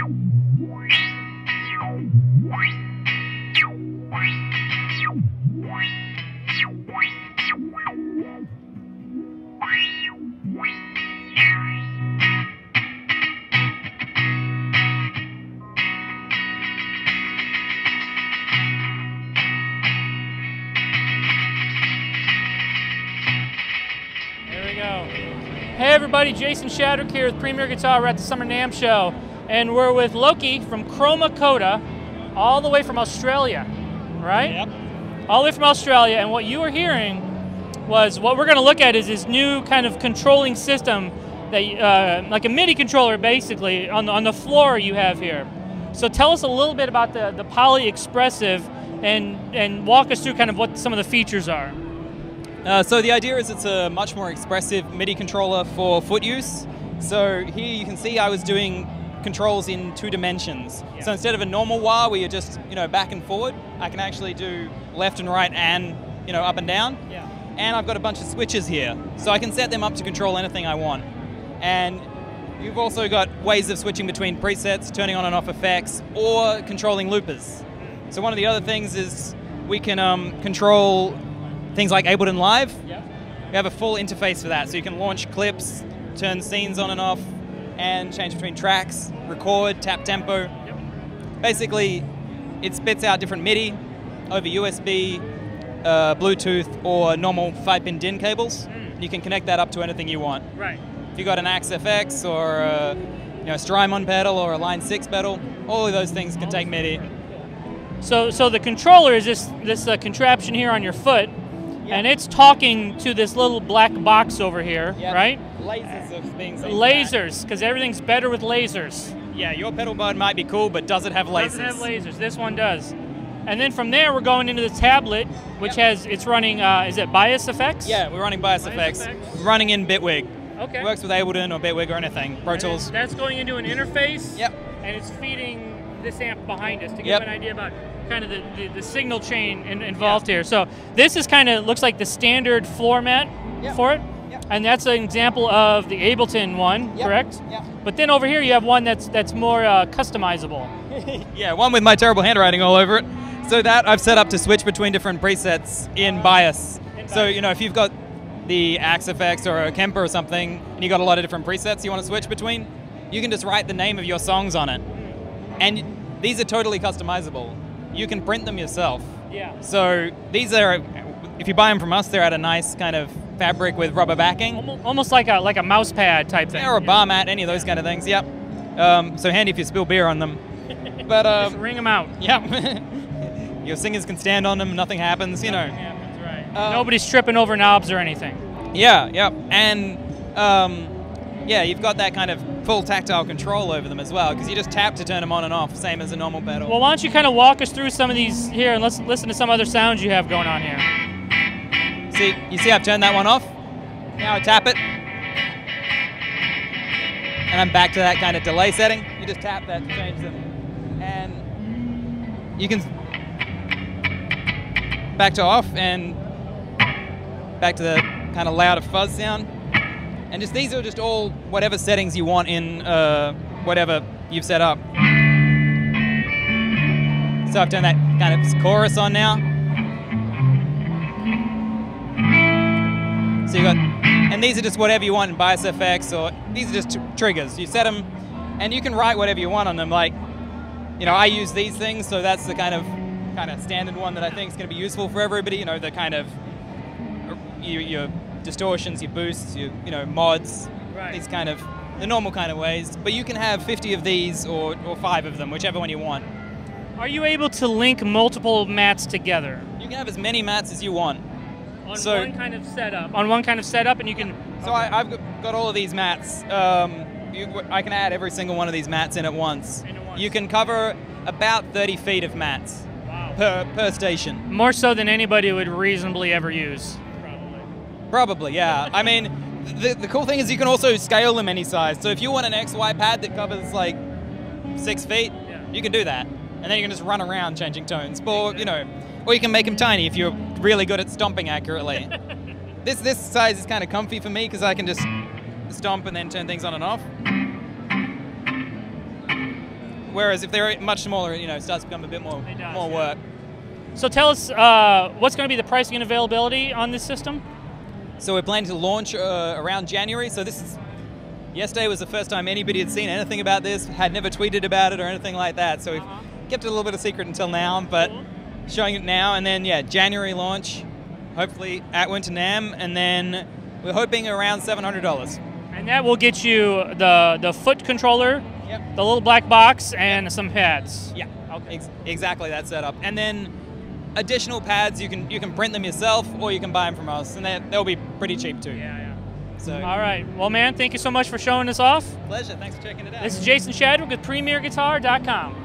Hey everybody, Jason Shadrick here with Premier Guitar. We're at the Summer NAMM show, and we're with Loki from Chroma Koda, all the way from Australia, right? Yep. All the way from Australia, and what you were hearing was, what we're going to look at is this new kind of controlling system, that like a MIDI controller basically, on the floor you have here. So tell us a little bit about the Poly Expressive, and walk us through kind of what some of the features are. So the idea is it's a much more expressive MIDI controller for foot use. So here you can see I was doing controls in 2 dimensions. Yeah. So instead of a normal wah where you're just back and forward, I can actually do left and right and up and down. Yeah. And I've got a bunch of switches here, so I can set them up to control anything I want. And you've also got ways of switching between presets, turning on and off effects, or controlling loopers. So one of the other things is we can control things like Ableton Live. Yep. We have a full interface for that, so you can launch clips, turn scenes on and off, and change between tracks, record, tap tempo. Yep. Basically, it spits out different MIDI over USB, Bluetooth, or normal 5-pin DIN cables. You can connect that up to anything you want. Right. If you've got an Axe FX or a Strymon pedal or a Line 6 pedal, all of those things can take MIDI. So the controller is this contraption here on your foot. Yep. And it's talking to this little black box over here, yep. Right? Lasers of things. Lasers, because everything's better with lasers. Yeah, your pedal board might be cool, but does it have lasers? Doesn't have lasers. This one does. And then from there, we're going into the tablet, which it's running, is it Bias Effects? Yeah, we're running Bias Effects. Running in Bitwig. Okay. Works with Ableton or Bitwig or anything. Pro Tools. That's going into an interface. Yep. And it's feeding this amp behind us to give an idea about kind of the signal chain involved here. So this is kind of, looks like the standard floor mat for it. Yep. And that's an example of the Ableton one, correct? Yep. But then over here you have one that's more customizable. Yeah, one with my terrible handwriting all over it. So that I've set up to switch between different presets in Bias. So if you've got the Axe FX or a Kemper or something, and you've got a lot of different presets you want to switch between, you can just write the name of your songs on it. And these are totally customizable. You can print them yourself. Yeah. So these are, if you buy them from us, they're at a nice kind of fabric with rubber backing. Almost like a mouse pad type thing. Yeah, or a bar mat, any of those kind of things, yep. So handy if you spill beer on them. But just wring them out. Yep. Your singers can stand on them, nothing happens, Nothing happens, right. Nobody's tripping over knobs or anything. Yeah, yep. And yeah, you've got that kind of full tactile control over them as well, because you just tap to turn them on and off, same as a normal pedal. Well, why don't you kind of walk us through some of these here, and let's listen to some other sounds you have going on here. You see I've turned that one off? Now I tap it. And I'm back to that kind of delay setting. You just tap that to change them. And you can back to off and back to the kind of louder fuzz sound. And these are just all whatever settings you want in whatever you've set up. So I've turned that kind of chorus on now. So you got, and these are just whatever you want in Bias FX, or these are just triggers. You set them, and you can write whatever you want on them. Like, I use these things, so that's the kind of standard one that I think is going to be useful for everybody. The kind of your distortions, your boosts, your mods, these kind of the normal kind of ways. But you can have 50 of these or 5 of them, whichever one you want. Are you able to link multiple mats together? You can have as many mats as you want. On one kind of setup. On one kind of setup, and you can. So I've got all of these mats. I can add every single one of these mats in at once. You can cover about 30 feet of mats per station. More so than anybody would reasonably ever use. Probably, yeah. I mean, the cool thing is you can also scale them any size. So if you want an XY pad that covers like 6 feet, you can do that. And then you can just run around changing tones. Or, or you can make them tiny if you're really good at stomping accurately. This size is kind of comfy for me because I can just stomp and then turn things on and off. Whereas if they're much smaller, you know, it starts to become a bit more work. So tell us what's going to be the pricing and availability on this system? So we're planning to launch around January. So yesterday was the first time anybody had seen anything about this, had never tweeted about it or anything like that. So we've kept it a little bit of secret until now, but showing it now. And then, yeah, January launch, hopefully at Winter NAMM, and then we're hoping around $700. And that will get you the foot controller, the little black box, and some pads. Yeah, okay. Exactly that setup. And then additional pads, you can print them yourself, or you can buy them from us, and they'll be pretty cheap too. Yeah. So. All right. Well, man, thank you so much for showing us off. Pleasure. Thanks for checking it out. This is Jason Shadwick with PremierGuitar.com.